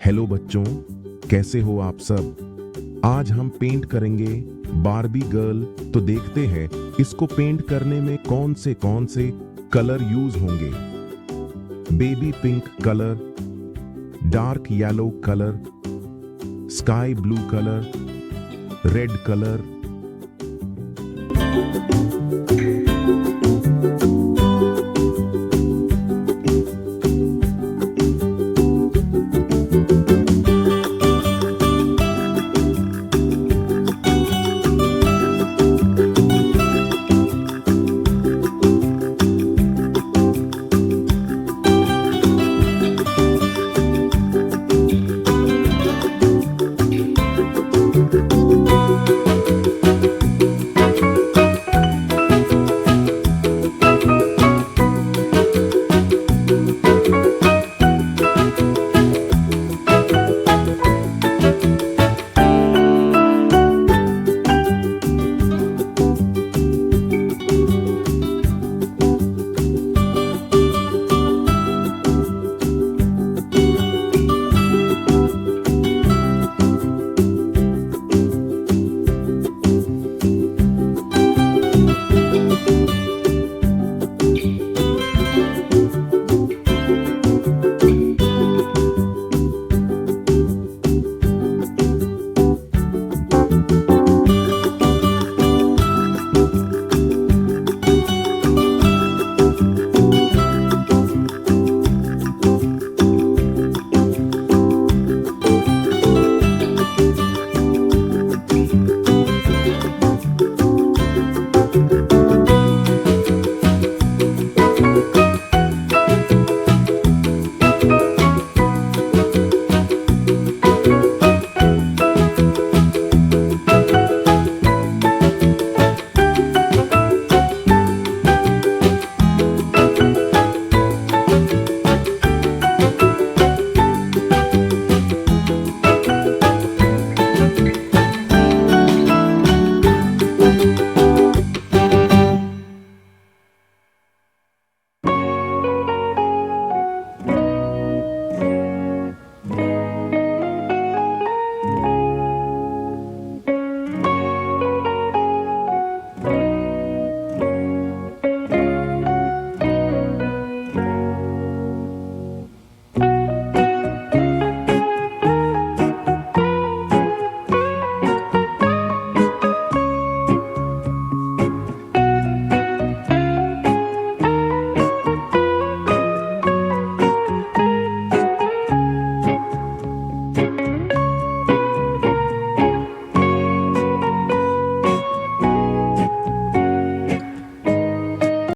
हेलो बच्चों, कैसे हो आप सब। आज हम पेंट करेंगे बारबी गर्ल। तो देखते हैं इसको पेंट करने में कौन से कलर यूज होंगे। Baby pink colour, dark yellow colour, sky blue colour, red colour,